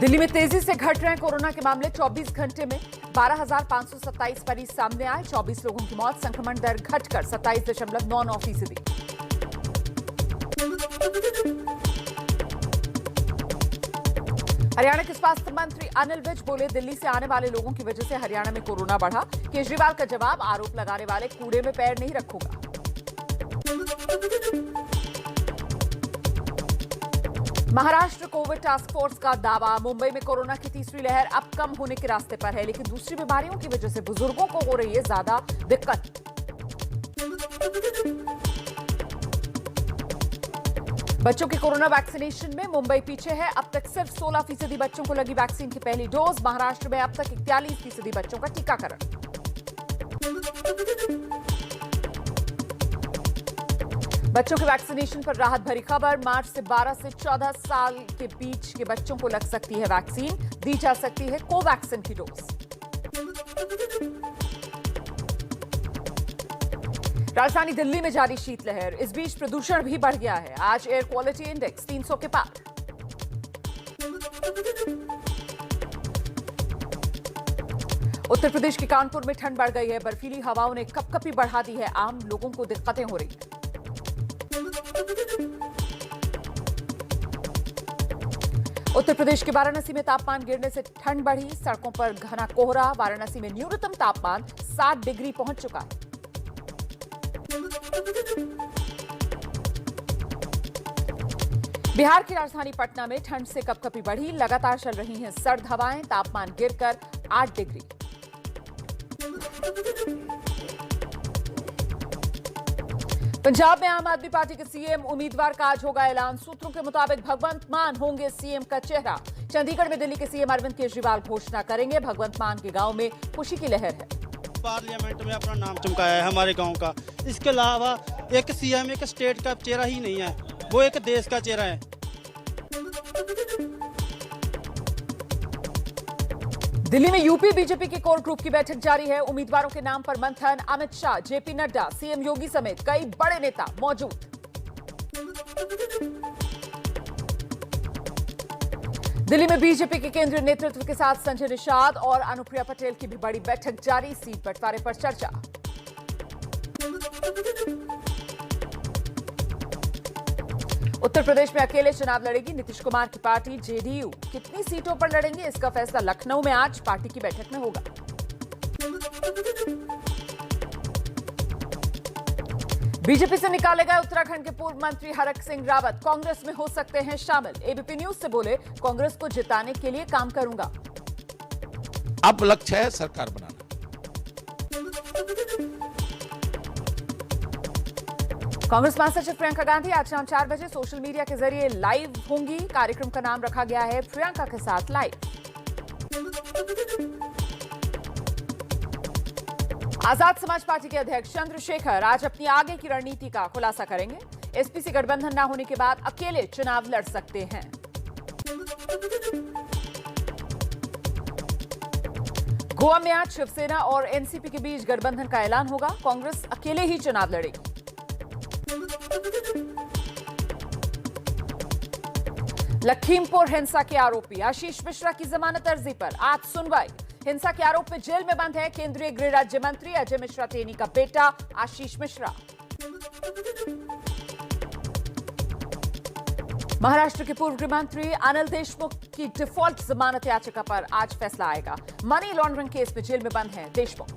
दिल्ली में तेजी से घट रहे हैं कोरोना के मामले। 24 घंटे में 12,527 मरीज सामने आए। 24 लोगों की मौत। संक्रमण दर घटकर 27.99%। हरियाणा के स्वास्थ्य मंत्री अनिल विज बोले, दिल्ली से आने वाले लोगों की वजह से हरियाणा में कोरोना बढ़ा। केजरीवाल का जवाब, आरोप लगाने वाले कूड़े में पैर नहीं रखूंगा। महाराष्ट्र कोविड टास्क फोर्स का दावा, मुंबई में कोरोना की तीसरी लहर अब कम होने के रास्ते पर है, लेकिन दूसरी बीमारियों की वजह से बुजुर्गों को हो रही है ज्यादा दिक्कत। बच्चों के कोरोना वैक्सीनेशन में मुंबई पीछे है। अब तक सिर्फ 16% बच्चों को लगी वैक्सीन की पहली डोज। महाराष्ट्र में अब तक 41% बच्चों का टीकाकरण। बच्चों के वैक्सीनेशन पर राहत भरी खबर। मार्च से 12 से 14 साल के बीच के बच्चों को लग सकती है वैक्सीन। दी जा सकती है कोवैक्सीन की डोज। राजधानी दिल्ली में जारी शीतलहर। इस बीच प्रदूषण भी बढ़ गया है। आज एयर क्वालिटी इंडेक्स 300 के पार। उत्तर प्रदेश के कानपुर में ठंड बढ़ गई है। बर्फीली हवाओं ने कपकपी बढ़ा दी है। आम लोगों को दिक्कतें हो रही हैं। उत्तर प्रदेश के वाराणसी में तापमान गिरने से ठंड बढ़ी। सड़कों पर घना कोहरा। वाराणसी में न्यूनतम तापमान 60 डिग्री पहुंच चुका है। बिहार की राजधानी पटना में ठंड से कपकपी बढ़ी। लगातार चल रही हैं सर्द हवाएं। तापमान गिरकर 8 डिग्री। पंजाब में आम आदमी पार्टी के सीएम उम्मीदवार का आज होगा ऐलान। सूत्रों के मुताबिक भगवंत मान होंगे सीएम का चेहरा। चंडीगढ़ में दिल्ली के सीएम अरविंद केजरीवाल घोषणा करेंगे। भगवंत मान के गांव में खुशी की लहर है। पार्लियामेंट में अपना नाम चमकाया है हमारे गांव का। इसके अलावा एक सीएम एक स्टेट का चेहरा ही नहीं है, वो एक देश का चेहरा है। दिल्ली में यूपी बीजेपी के कोर ग्रुप की बैठक जारी है। उम्मीदवारों के नाम पर मंथन। अमित शाह, जेपी नड्डा, सीएम योगी समेत कई बड़े नेता मौजूद। दिल्ली में बीजेपी के केंद्रीय नेतृत्व के साथ संजय निषाद और अनुप्रिया पटेल की भी बड़ी बैठक जारी। सीट बंटवारे पर चर्चा। उत्तर प्रदेश में अकेले चुनाव लड़ेगी नीतीश कुमार की पार्टी जेडीयू। कितनी सीटों पर लड़ेंगे इसका फैसला लखनऊ में आज पार्टी की बैठक में होगा। बीजेपी से निकाले गए उत्तराखंड के पूर्व मंत्री हरक सिंह रावत कांग्रेस में हो सकते हैं शामिल। एबीपी न्यूज से बोले, कांग्रेस को जिताने के लिए काम करूंगा। अब लक्ष्य है सरकार बनाना। कांग्रेस महासचिव प्रियंका गांधी आज शाम 4 बजे सोशल मीडिया के जरिए लाइव होंगी। कार्यक्रम का नाम रखा गया है प्रियंका के साथ लाइव। आजाद समाज पार्टी के अध्यक्ष चंद्रशेखर आज अपनी आगे की रणनीति का खुलासा करेंगे। एसपी से गठबंधन न होने के बाद अकेले चुनाव लड़ सकते हैं। गोवा में आज शिवसेना और एनसीपी के बीच गठबंधन का ऐलान होगा। कांग्रेस अकेले ही चुनाव लड़ेगी। लखीमपुर हिंसा के आरोपी आशीष मिश्रा की जमानत अर्जी पर आज सुनवाई। हिंसा के आरोप में जेल में बंद है केंद्रीय गृह राज्य मंत्री अजय मिश्रा टेनी का बेटा आशीष मिश्रा। महाराष्ट्र के पूर्व गृह मंत्री अनिल देशमुख की डिफॉल्ट जमानत याचिका पर आज फैसला आएगा। मनी लॉन्ड्रिंग केस में जेल में बंद हैं देशमुख।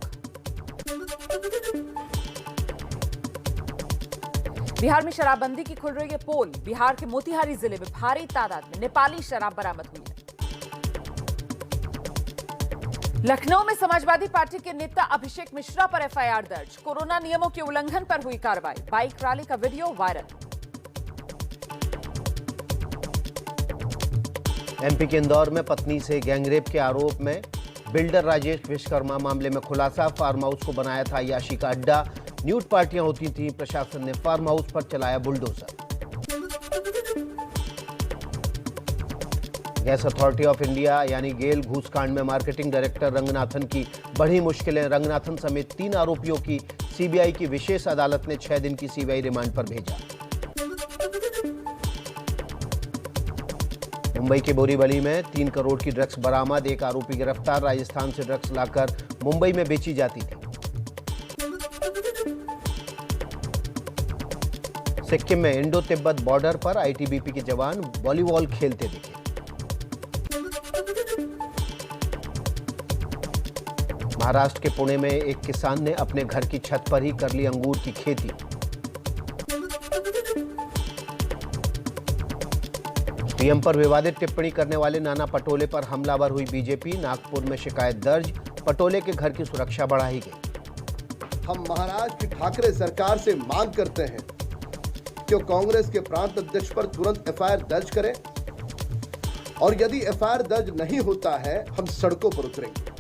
बिहार में शराबबंदी की खुल रही है पोल। बिहार के मोतिहारी जिले में भारी तादाद में नेपाली शराब बरामद हुई है। लखनऊ में समाजवादी पार्टी के नेता अभिषेक मिश्रा पर एफआईआर दर्ज। कोरोना नियमों के उल्लंघन पर हुई कार्रवाई। बाइक रैली का वीडियो वायरल। एमपी के इंदौर में पत्नी से गैंगरेप के आरोप में बिल्डर राजेश विश्वकर्मा मामले में खुलासा। फार्म हाउस को बनाया था अय्याशी का अड्डा। न्यूड पार्टियां होती थीं। प्रशासन ने फार्म हाउस पर चलाया bulldozer. Gas authority of India यानी गेल घूसकांड में मार्केटिंग डायरेक्टर रंगनाथन की बढ़ी मुश्किलें। रंगनाथन समेत 3 आरोपियों की सीबीआई की विशेष अदालत ने 6 दिन की सीबीआई रिमांड पर भेजा। मुंबई के बोरीवली में 3 करोड़ की ड्रग्स बरामद, एक आरोपी गिरफ्तार। राजस्थान से ड्रग्स लाकर मुंबई में बेची जाती थी। सिक्किम में इंडो तिब्बत बॉर्डर पर आईटीबीपी के जवान वॉलीबॉल खेलते दिखे। महाराष्ट्र के पुणे में एक किसान ने अपने घर की छत पर ही कर ली अंगूर की खेती। पीएम पर विवादित टिप्पणी करने वाले नाना पटोले पर हमलावर हुई बीजेपी। नागपुर में शिकायत दर्ज, पटोले के घर की सुरक्षा बढ़ाई गई। हम महाराष्ट्र की ठाकरे सरकार से मांग करते हैं कि कांग्रेस के प्रांत अध्यक्ष पर तुरंत एफआईआर दर्ज करें, और यदि एफआईआर दर्ज नहीं होता है हम सड़कों पर उतरेंगे।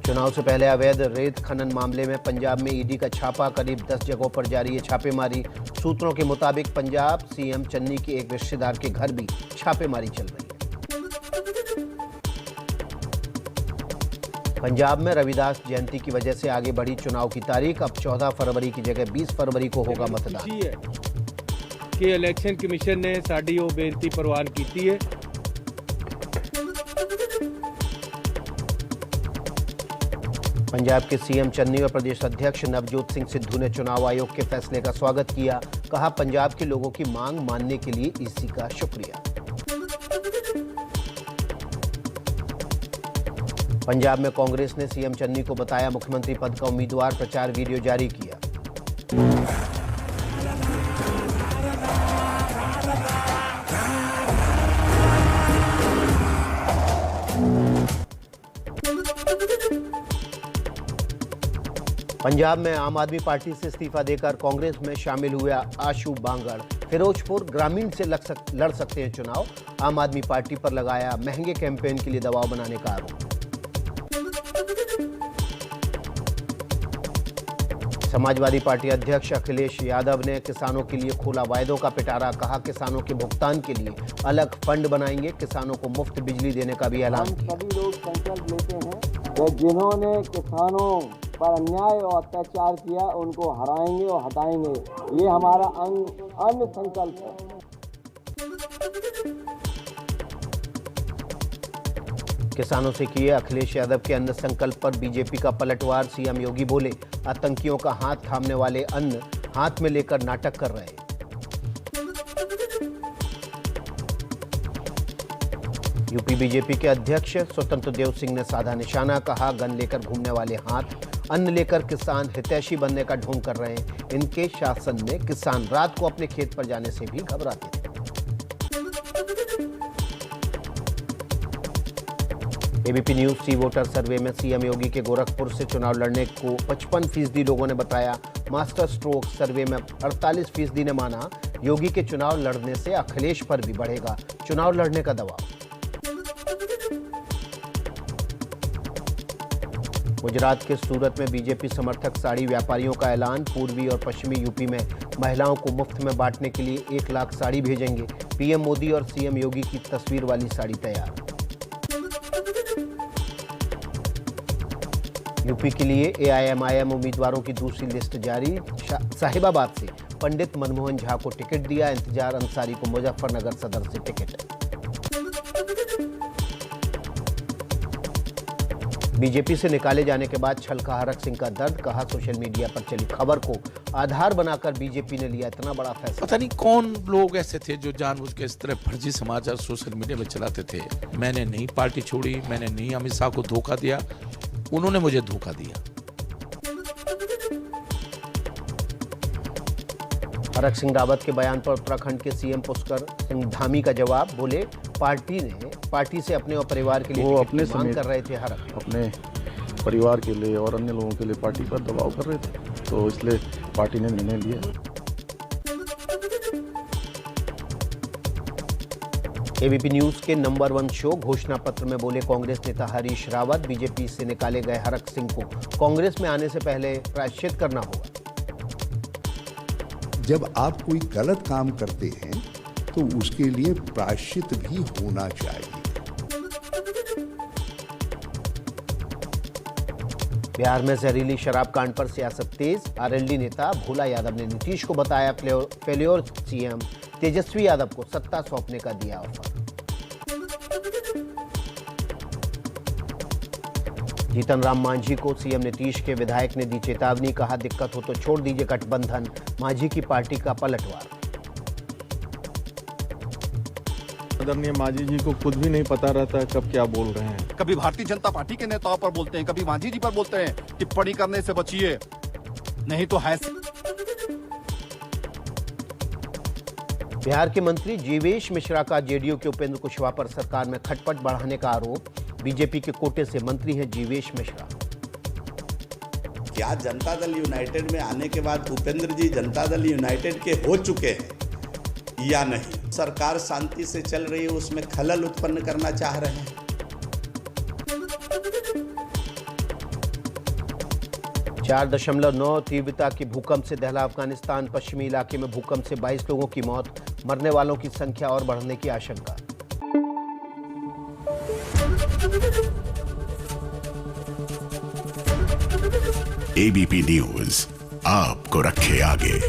चुनाव से पहले अवैध रेत खनन मामले में पंजाब में ईडी का छापा, करीब 10 जगहों पर जारी है छापेमारी। सूत्रों के मुताबिक पंजाब सीएम चन्नी के एक रिश्तेदार के घर भी छापेमारी चल रही है। पंजाब में रविदास जयंती की वजह से आगे बढ़ी चुनाव की तारीख। अब 14 फरवरी की जगह 20 फरवरी को होगा मतदान। कि इलेक्शन कमीशन ने साडी वो बेनती प्रवान की है। पंजाब के सीएम चन्नी और प्रदेश अध्यक्ष नवजोत सिंह सिद्धू ने चुनाव आयोग के फैसले का स्वागत किया। कहा, पंजाब के लोगों की मांग मानने के लिए ईसी का शुक्रिया। पंजाब में कांग्रेस ने सीएम चन्नी को बताया मुख्यमंत्री पद का उम्मीदवार, प्रचार वीडियो जारी किया। पंजाब में आम आदमी पार्टी से इस्तीफा देकर कांग्रेस में शामिल हुए आशू बांगड़ फिरोजपुर ग्रामीण से लड़ सकते हैं चुनाव। आम आदमी पार्टी पर लगाया महंगे कैंपेन के लिए दबाव बनाने का आरोप। समाजवादी पार्टी अध्यक्ष अखिलेश यादव ने किसानों के लिए खोला वायदों का पिटारा। कहा, किसानों के भुगतान के लिए अलग फंड बनाएंगे, किसानों को मुफ्त बिजली देने का भी ऐलान किया। सभी लोग संकल्प लेते हैं कि जिन्होंने किसानों पर अन्याय और अत्याचार किया उनको हराएंगे और हटाएंगे। ये हमारा अन्य संकल्प है। किसानों से किए अखिलेश यादव के अन्न संकल्प पर बीजेपी का पलटवार। सीएम योगी बोले, आतंकियों का हाथ थामने वाले अन्न हाथ में लेकर नाटक कर रहे हैं। यूपी बीजेपी के अध्यक्ष स्वतंत्र देव सिंह ने साधा निशाना। कहा, गन लेकर घूमने वाले हाथ अन्न लेकर किसान हितैषी बनने का ढोंग कर रहे हैं। इनके शासन में किसान रात को अपने खेत पर जाने से भी घबराते थे। एबीपी न्यूज सी वोटर सर्वे में सीएम योगी के गोरखपुर से चुनाव लड़ने को 55% लोगों ने बताया। मास्टर स्ट्रोक सर्वे में 48% ने माना योगी के चुनाव लड़ने से अखिलेश पर भी बढ़ेगा चुनाव लड़ने का दबाव। गुजरात के सूरत में बीजेपी समर्थक साड़ी व्यापारियों का ऐलान। पूर्वी और पश्चिमी यूपी में महिलाओं को मुफ्त में बांटने के लिए 1 लाख साड़ी भेजेंगे। पीएम मोदी और सीएम योगी की तस्वीर वाली साड़ी तैयार। यूपी के लिए एआईएमआईएम उम्मीदवारों की दूसरी लिस्ट जारी। साहिबाबाद से पंडित मनमोहन झा को टिकट दिया। इंतजार अंसारी को मुजफ्फरनगर सदर से टिकट। बीजेपी से निकाले जाने के बाद छलका हरक सिंह का दर्द। कहा, सोशल मीडिया पर चली खबर को आधार बनाकर बीजेपी ने लिया इतना बड़ा फैसला। पता नहीं कौन लोग ऐसे थे जो जानबूझ के इस तरह फर्जी समाचार सोशल मीडिया में चलाते थे। मैंने नहीं पार्टी छोड़ी, मैंने नहीं अमित शाह को धोखा दिया, उन्होंने मुझे धोखा दिया। हरक सिंह रावत के बयान पर उत्तराखंड के सीएम पुष्कर सिंह धामी का जवाब। बोले, पार्टी से अपने और परिवार के लिए वो अपने मांग कर रहे थे। हरक अपने परिवार के लिए और अन्य लोगों के लिए पार्टी पर दबाव कर रहे थे, तो इसलिए पार्टी ने निर्णय लिया। एबीपी न्यूज के नंबर 1 शो घोषणा पत्र में बोले कांग्रेस नेता हरीश रावत, बीजेपी से निकाले गए हरक सिंह को कांग्रेस में आने से पहले प्रायश्चित करना होगा। जब आप कोई गलत काम करते हैं तो उसके लिए प्रायश्चित भी होना चाहिए। बिहार में जहरीली शराब कांड पर सियासत तेज। आरएलडी नेता भोला यादव ने नीतीश को बताया फेल्योर सीएम। तेजस्वी यादव को सत्ता सौंपने का दिया ऑफर। जीतन राम मांझी को सीएम नीतीश के विधायक ने दी चेतावनी। कहा दिक्कत हो तो छोड़ दीजिए गठबंधन। मांझी की पार्टी का पलटवार। आदरणीय मांझी जी को खुद भी नहीं पता रहता कब क्या बोल रहे हैं। कभी भारतीय जनता पार्टी के नेताओं पर बोलते हैं, कभी मांझी जी पर बोलते हैं टिप्पणी करने से बचिए, नहीं तो है। बिहार के मंत्री जीवेश मिश्रा का जेडीयू के उपेंद्र कुशवाहा पर सरकार में खटपट बढ़ाने का आरोप। बीजेपी के कोटे से मंत्री हैं जीवेश मिश्रा। क्या जनता दल यूनाइटेड में आने के बाद उपेंद्र जी जनता दल यूनाइटेड के हो चुके हैं या नहीं? सरकार शांति से चल रही है, उसमें खलल उत्पन्न करना चाह रहे हैं। चार 4.9 तीव्रता की भूकंप से दहला अफगानिस्तान। पश्चिमी इलाके में भूकंप से 22 लोगों की मौत। मरने वालों की संख्या और बढ़ने की आशंका। एबीपी न्यूज आपको रखे आगे।